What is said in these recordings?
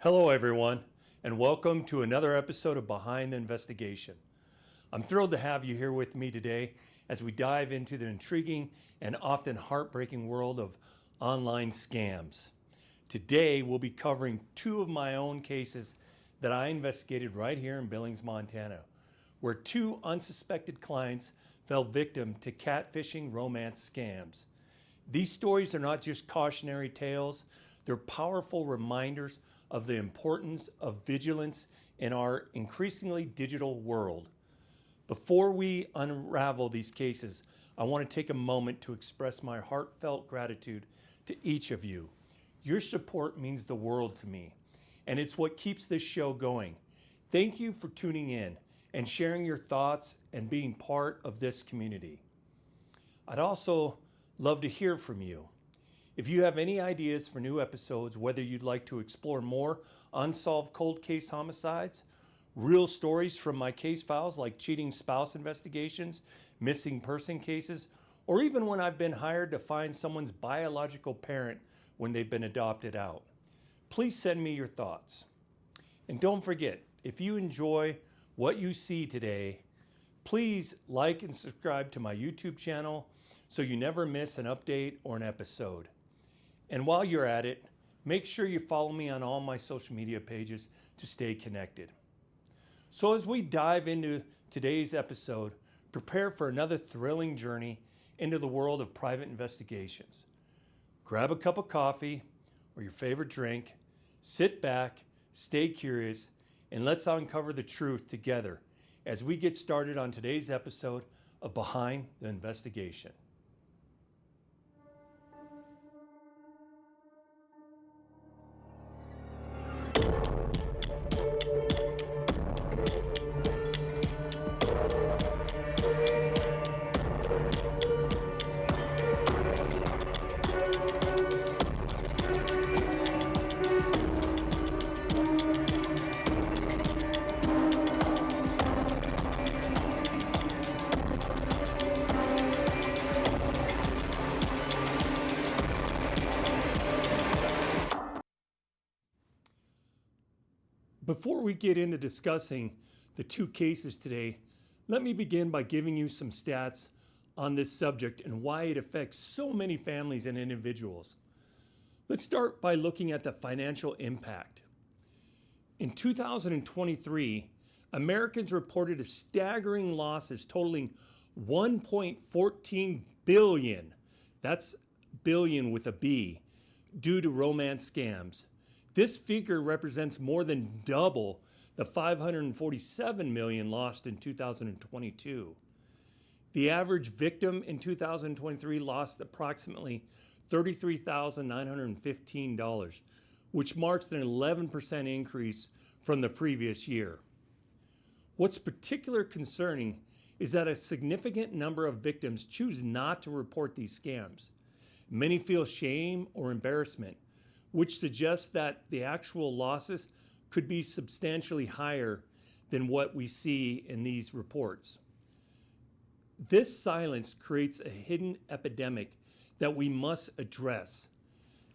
Hello, everyone, and welcome to another episode of Behind the Investigation. I'm thrilled to have you here with me today as we dive into the intriguing and often heartbreaking world of online scams. Today, we'll be covering two of my own cases that I investigated right here in Billings, Montana, where two unsuspected clients fell victim to catfishing romance scams. These stories are not just cautionary tales, they're powerful reminders of the importance of vigilance in our increasingly digital world. Before we unravel these cases, I want to take a moment to express my heartfelt gratitude to each of you. Your support means the world to me, and it's what keeps this show going. Thank you for tuning in and sharing your thoughts and being part of this community. I'd also love to hear from you. If you have any ideas for new episodes, whether you'd like to explore more unsolved cold case homicides, real stories from my case files like cheating spouse investigations, missing person cases, or even when I've been hired to find someone's biological parent when they've been adopted out, please send me your thoughts. And don't forget, if you enjoy what you see today, please like and subscribe to my YouTube channel so you never miss an update or an episode. And while you're at it, make sure you follow me on all my social media pages to stay connected. So as we dive into today's episode, prepare for another thrilling journey into the world of private investigations. Grab a cup of coffee or your favorite drink, sit back, stay curious, and let's uncover the truth together as we get started on today's episode of Behind the Investigation. Before we get into discussing the two cases today, let me begin by giving you some stats on this subject and why it affects so many families and individuals. Let's start by looking at the financial impact. In 2023, Americans reported a staggering losses totaling $1.14 billion, that's billion with a B, due to romance scams. This figure represents more than double the $547 million lost in 2022. The average victim in 2023 lost approximately $33,915, which marks an 11% increase from the previous year. What's particularly concerning is that a significant number of victims choose not to report these scams. Many feel shame or embarrassment, which suggests that the actual losses could be substantially higher than what we see in these reports. This silence creates a hidden epidemic that we must address.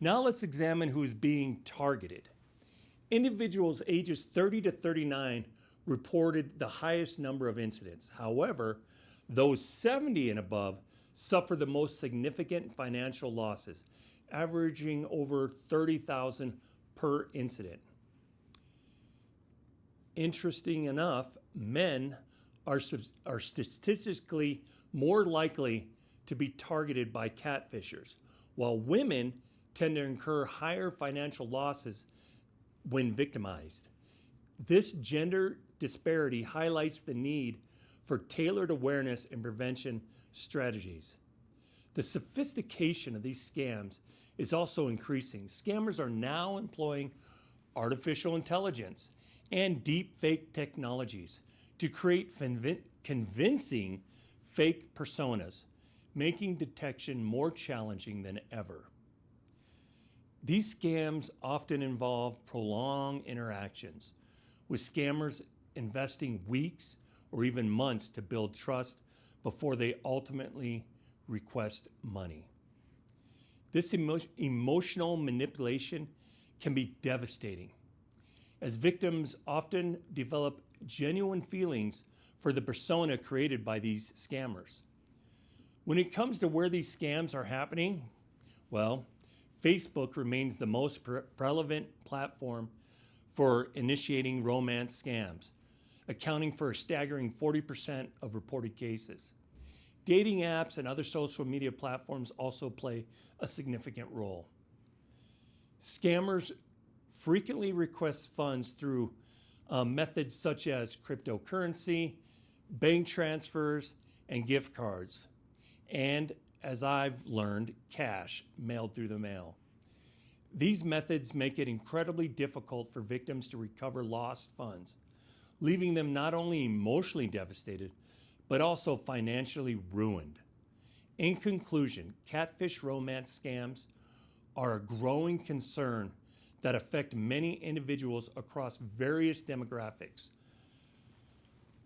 Now let's examine who is being targeted. Individuals ages 30 to 39 reported the highest number of incidents. However, those 70 and above suffer the most significant financial losses, averaging over $30,000 per incident. Interesting enough, men are statistically more likely to be targeted by catfishers, while women tend to incur higher financial losses when victimized. This gender disparity highlights the need for tailored awareness and prevention strategies. The sophistication of these scams is also increasing. Scammers are now employing artificial intelligence and deep fake technologies to create convincing fake personas, making detection more challenging than ever. These scams often involve prolonged interactions, with scammers investing weeks or even months to build trust before they ultimately request money. This emotional manipulation can be devastating. as victims often develop genuine feelings for the persona created by these scammers. When it comes to where these scams are happening, well, Facebook remains the most prevalent platform for initiating romance scams, accounting for a staggering 40% of reported cases. Dating apps and other social media platforms also play a significant role. Scammers frequently request funds through methods such as cryptocurrency, bank transfers, and gift cards, and, as I've learned, cash mailed through the mail. These methods make it incredibly difficult for victims to recover lost funds, leaving them not only emotionally devastated, but also financially ruined. In conclusion, catfish romance scams are a growing concern that affect many individuals across various demographics.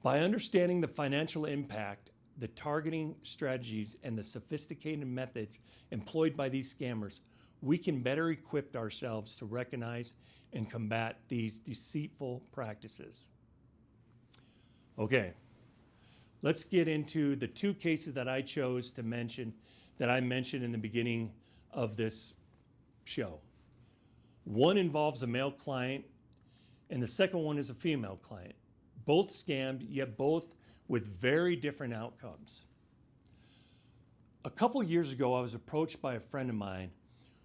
By understanding the financial impact, the targeting strategies, and the sophisticated methods employed by these scammers, we can better equip ourselves to recognize and combat these deceitful practices. Okay, let's get into the two cases that I chose to mention, that I mentioned in the beginning of this show. One involves a male client, and the second one is a female client. Both scammed, yet both with very different outcomes. A couple years ago, I was approached by a friend of mine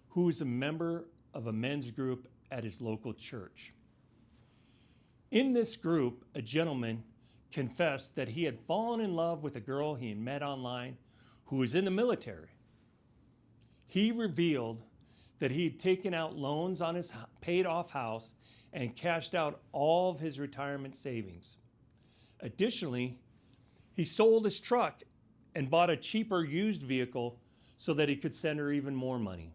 who is a member of a men's group at his local church. In this group, a gentleman confessed that he had fallen in love with a girl he had met online who was in the military. He revealed that he had taken out loans on his paid off house and cashed out all of his retirement savings. Additionally, he sold his truck and bought a cheaper used vehicle so that he could send her even more money.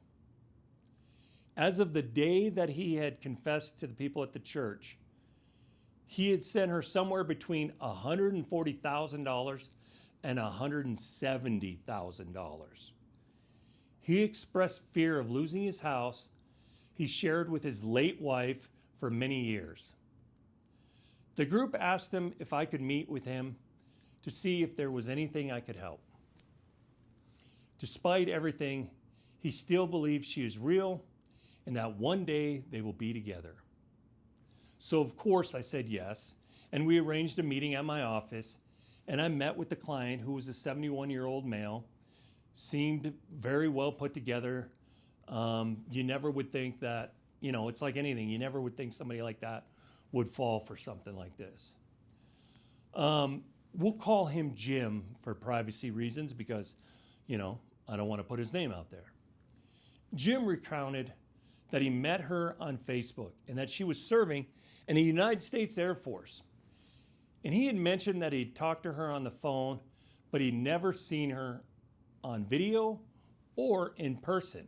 As of the day that he had confessed to the people at the church, he had sent her somewhere between $140,000 and $170,000. He expressed fear of losing his house he shared with his late wife for many years. The group asked him if I could meet with him to see if there was anything I could help. Despite everything, he still believes she is real and that one day they will be together. So of course I said yes, and we arranged a meeting at my office, and I met with the client, who was a 71-year-old male, seemed very well put together. You never would think that, it's like anything, you never would think somebody like that would fall for something like this. We'll call him Jim for privacy reasons because, I don't want to put his name out there. Jim recounted that he met her on Facebook and that she was serving in the United States Air Force. And he had mentioned that he'd talked to her on the phone, but he'd never seen her on video or in person.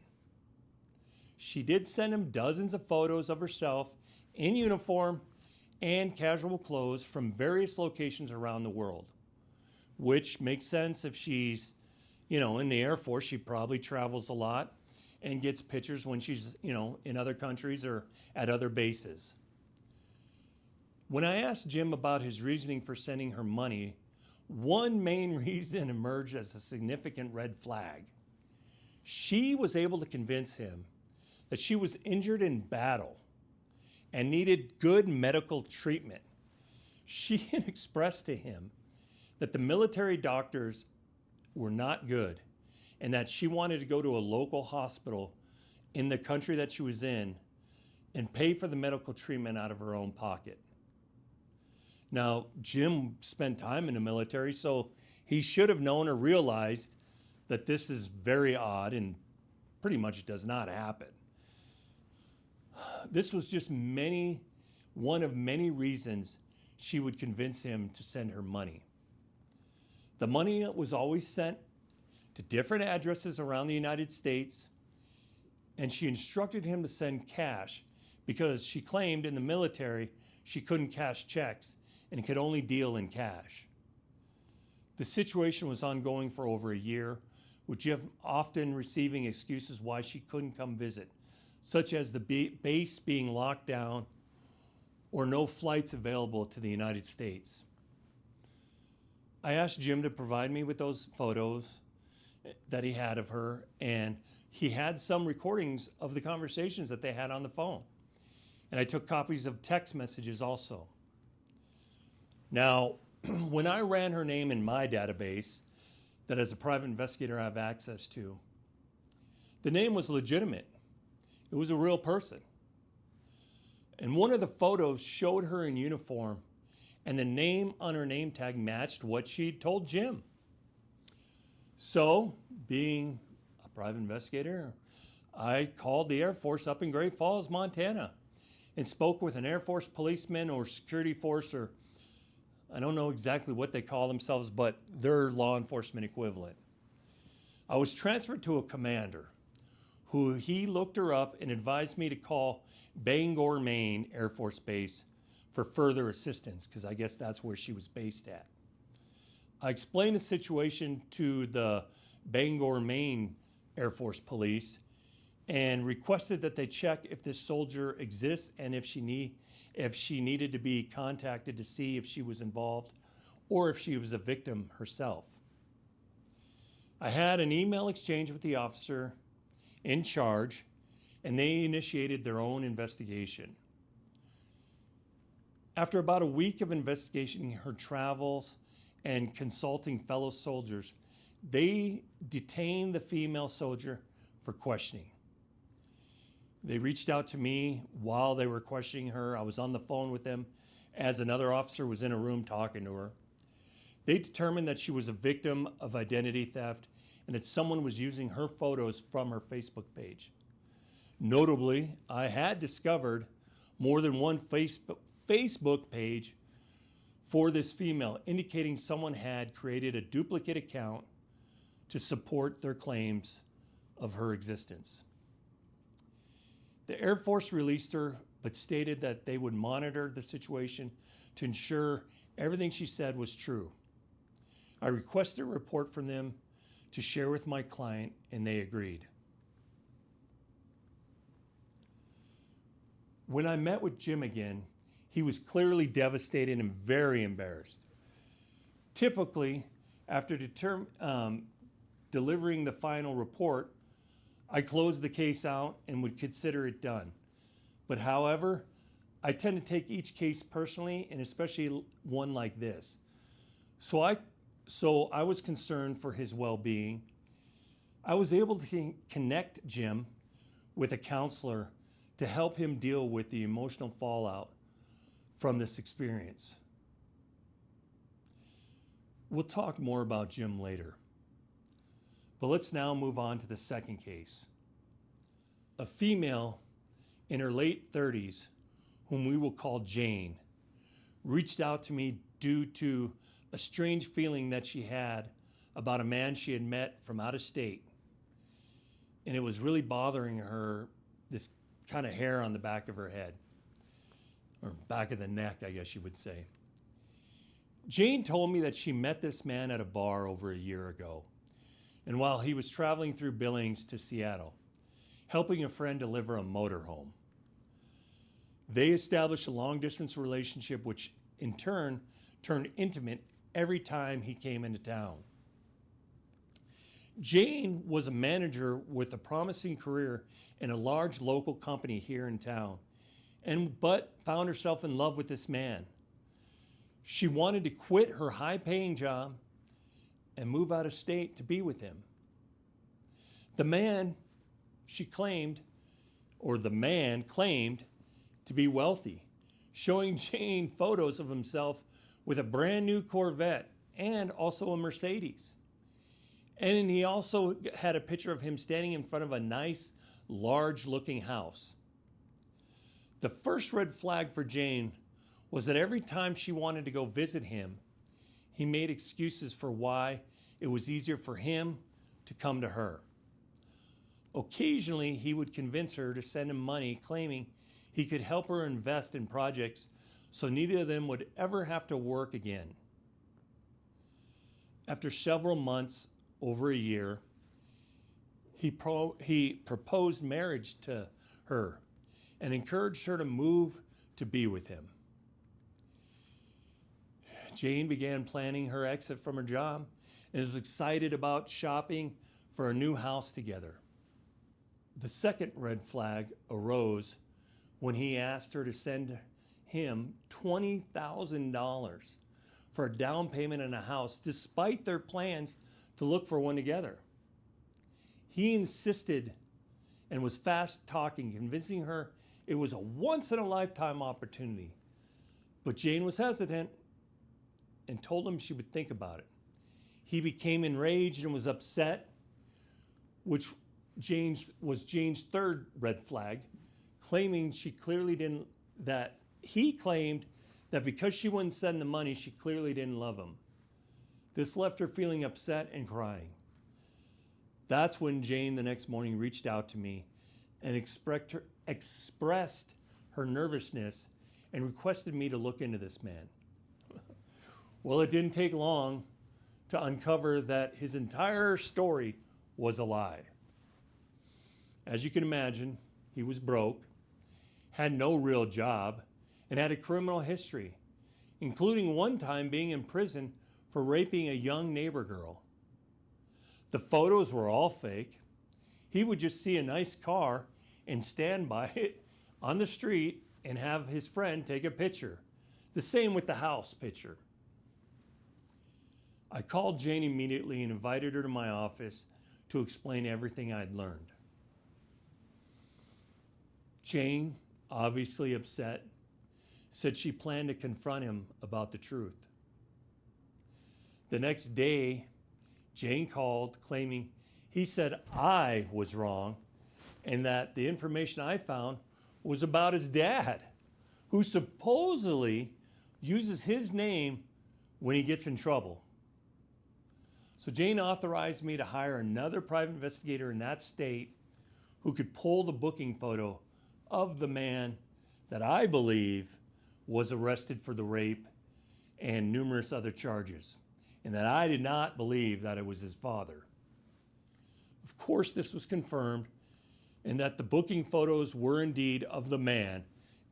She did send him dozens of photos of herself in uniform and casual clothes from various locations around the world, which makes sense. If she's, in the Air Force, she probably travels a lot and gets pictures when she's, in other countries or at other bases. When I asked Jim about his reasoning for sending her money, one main reason emerged as a significant red flag. She was able to convince him that she was injured in battle and needed good medical treatment. She had expressed to him that the military doctors were not good and that she wanted to go to a local hospital in the country that she was in and pay for the medical treatment out of her own pocket. Now, Jim spent time in the military, so he should have known or realized that this is very odd and pretty much does not happen. This was just one of many reasons she would convince him to send her money. The money was always sent to different addresses around the United States, and she instructed him to send cash because she claimed in the military she couldn't cash checks and could only deal in cash. The situation was ongoing for over a year, with Jim often receiving excuses why she couldn't come visit, such as the base being locked down or no flights available to the United States. I asked Jim to provide me with those photos that he had of her, and he had some recordings of the conversations that they had on the phone. And I took copies of text messages also. Now, when I ran her name in my database, that as a private investigator I have access to, the name was legitimate. It was a real person. And one of the photos showed her in uniform, and the name on her name tag matched what she'd told Jim. So, being a private investigator, I called the Air Force up in Great Falls, Montana, and spoke with an Air Force policeman or security force, or I don't know exactly what they call themselves, but their law enforcement equivalent. I was transferred to a commander who he looked her up and advised me to call Bangor, Maine Air Force Base for further assistance, because I guess that's where she was based at. I explained the situation to the Bangor, Maine Air Force Police and requested that they check if this soldier exists and if she needed to be contacted to see if she was involved or if she was a victim herself. I had an email exchange with the officer in charge, and they initiated their own investigation. After about a week of investigating her travels and consulting fellow soldiers, they detained the female soldier for questioning. They reached out to me while they were questioning her. I was on the phone with them as another officer was in a room talking to her. They determined that she was a victim of identity theft and that someone was using her photos from her Facebook page. Notably, I had discovered more than one Facebook page for this female, indicating someone had created a duplicate account to support their claims of her existence. The Air Force released her, but stated that they would monitor the situation to ensure everything she said was true. I requested a report from them to share with my client, and they agreed. When I met with Jim again, he was clearly devastated and very embarrassed. Typically, after delivering the final report, I closed the case out and would consider it done. But however, I tend to take each case personally, and especially one like this. So I was concerned for his well-being. I was able to connect Jim with a counselor to help him deal with the emotional fallout from this experience. We'll talk more about Jim later. But let's now move on to the second case. A female in her late 30s, whom we will call Jane, reached out to me due to a strange feeling that she had about a man she had met from out of state. And it was really bothering her, this kind of hair on the back of her head, or back of the neck, I guess you would say. Jane told me that she met this man at a bar over a year ago, and while he was traveling through Billings to Seattle, helping a friend deliver a motorhome. They established a long-distance relationship, which in turn turned intimate every time he came into town. Jane was a manager with a promising career in a large local company here in town, but found herself in love with this man. She wanted to quit her high-paying job and move out of state to be with him. The man claimed to be wealthy, showing Jane photos of himself with a brand new Corvette and also a Mercedes. And he also had a picture of him standing in front of a nice, large-looking house. The first red flag for Jane was that every time she wanted to go visit him, he made excuses for why it was easier for him to come to her. Occasionally, he would convince her to send him money, claiming he could help her invest in projects so neither of them would ever have to work again. After several months, over a year, he proposed marriage to her and encouraged her to move to be with him. Jane began planning her exit from her job and was excited about shopping for a new house together. The second red flag arose when he asked her to send him $20,000 for a down payment on a house, despite their plans to look for one together. He insisted and was fast talking, convincing her it was a once-in-a-lifetime opportunity. But Jane was hesitant and told him she would think about it. He became enraged and was upset, which was Jane's third red flag, claiming he claimed that because she wouldn't send the money, she clearly didn't love him. This left her feeling upset and crying. That's when Jane the next morning reached out to me and expressed her nervousness and requested me to look into this man. Well, it didn't take long to uncover that his entire story was a lie. As you can imagine, he was broke, had no real job, and had a criminal history, including one time being in prison for raping a young neighbor girl. The photos were all fake. He would just see a nice car and stand by it on the street and have his friend take a picture. The same with the house picture. I called Jane immediately and invited her to my office to explain everything I'd learned. Jane, obviously upset, said she planned to confront him about the truth. The next day, Jane called claiming he said I was wrong and that the information I found was about his dad, who supposedly uses his name when he gets in trouble. So Jane authorized me to hire another private investigator in that state who could pull the booking photo of the man that I believe was arrested for the rape and numerous other charges, and that I did not believe that it was his father. Of course, this was confirmed, and that the booking photos were indeed of the man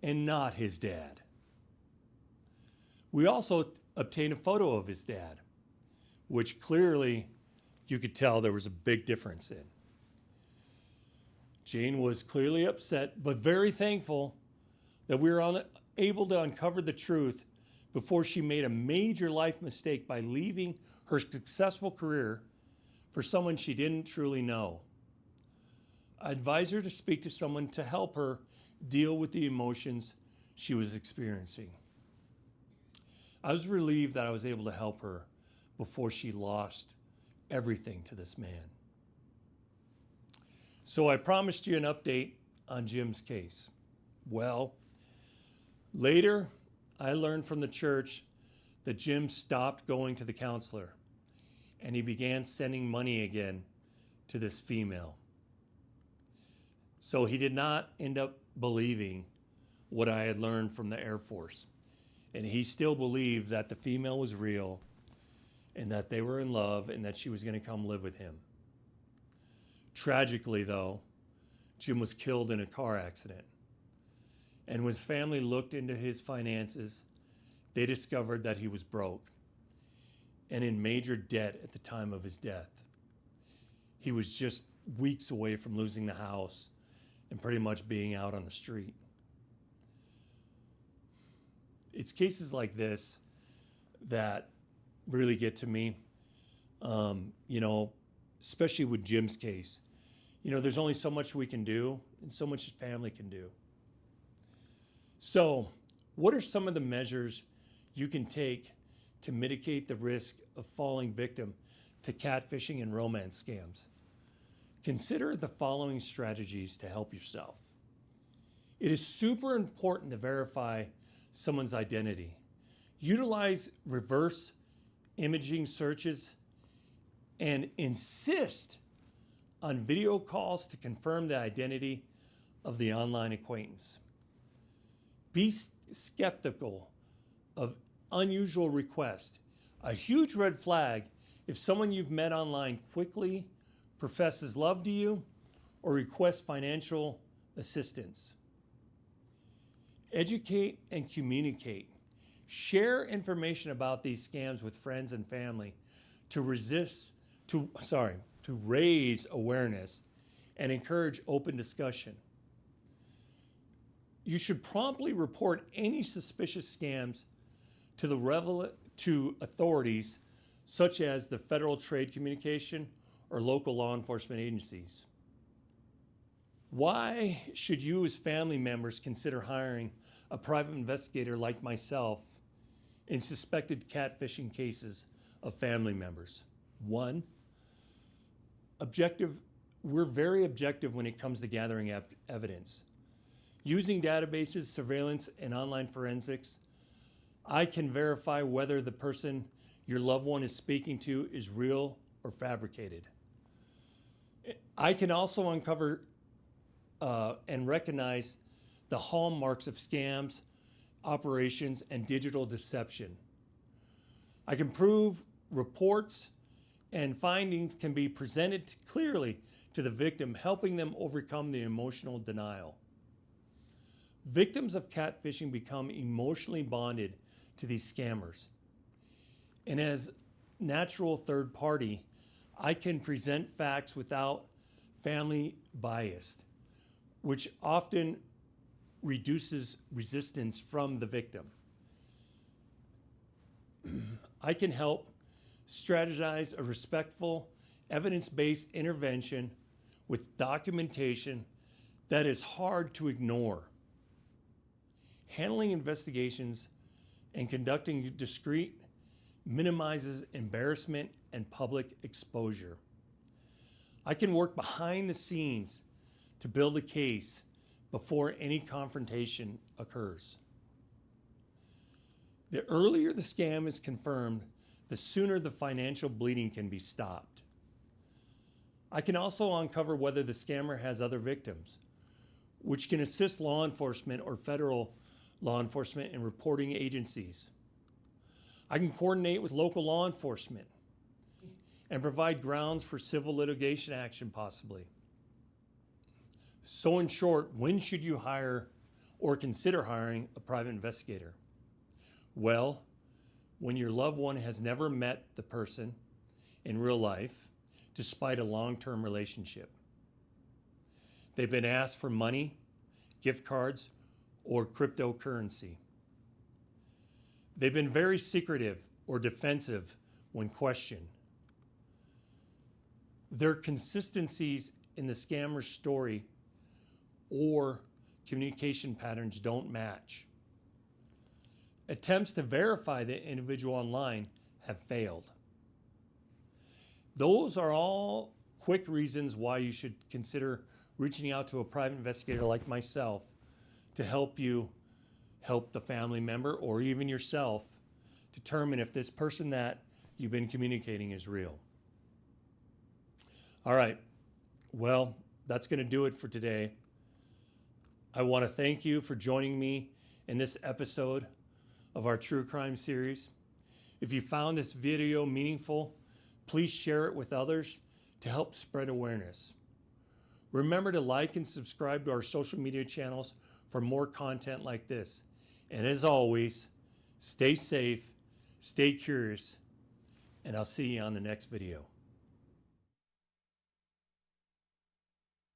and not his dad. We also obtained a photo of his dad, which clearly you could tell there was a big difference in. Jane was clearly upset, but very thankful that we were able to uncover the truth before she made a major life mistake by leaving her successful career for someone she didn't truly know. I advised her to speak to someone to help her deal with the emotions she was experiencing. I was relieved that I was able to help her before she lost everything to this man. So I promised you an update on Jim's case. Well, later I learned from the church that Jim stopped going to the counselor and he began sending money again to this female. So he did not end up believing what I had learned from the Air Force. And he still believed that the female was real and that they were in love and that she was going to come live with him. Tragically, though, Jim was killed in a car accident. And when his family looked into his finances, they discovered that he was broke and in major debt at the time of his death. He was just weeks away from losing the house and pretty much being out on the street. It's cases like this that really get to me, especially with Jim's case. There's only so much we can do and so much family can do. So, what are some of the measures you can take to mitigate the risk of falling victim to catfishing and romance scams? Consider the following strategies to help yourself. It is super important to verify someone's identity. Utilize reverse imaging searches and insist on video calls to confirm the identity of the online acquaintance. Be skeptical of unusual requests. A huge red flag if someone you've met online quickly professes love to you or requests financial assistance. Educate and communicate. Share information about these scams with friends and family to raise awareness and encourage open discussion. You should promptly report any suspicious scams to authorities such as the Federal Trade Communication or local law enforcement agencies. Why should you as family members consider hiring a private investigator like myself in suspected catfishing cases of family members? One, we're very objective when it comes to gathering evidence. Using databases, surveillance, and online forensics, I can verify whether the person your loved one is speaking to is real or fabricated. I can also uncover and recognize the hallmarks of scams, operations, and digital deception. I can prove reports and findings can be presented clearly to the victim, helping them overcome the emotional denial. Victims of catfishing become emotionally bonded to these scammers. And as natural third party, I can present facts without family bias, which often reduces resistance from the victim. I can help strategize a respectful, evidence-based intervention with documentation that is hard to ignore. Handling investigations and conducting discreet minimizes embarrassment and public exposure. I can work behind the scenes to build a case before any confrontation occurs. The earlier the scam is confirmed, the sooner the financial bleeding can be stopped. I can also uncover whether the scammer has other victims, which can assist law enforcement or federal law enforcement and reporting agencies. I can coordinate with local law enforcement and provide grounds for civil litigation action possibly. So in short, when should you hire or consider hiring a private investigator? Well, when your loved one has never met the person in real life, despite a long-term relationship. They've been asked for money, gift cards, or cryptocurrency. They've been very secretive or defensive when questioned. Their consistencies in the scammer's story or communication patterns don't match. Attempts to verify the individual online have failed. Those are all quick reasons why you should consider reaching out to a private investigator like myself to help you help the family member or even yourself determine if this person that you've been communicating is real. All right, well, that's going to do it for today. I want to thank you for joining me in this episode of our True Crime series. If you found this video meaningful, please share it with others to help spread awareness. Remember to like and subscribe to our social media channels for more content like this. And as always, stay safe, stay curious, and I'll see you on the next video.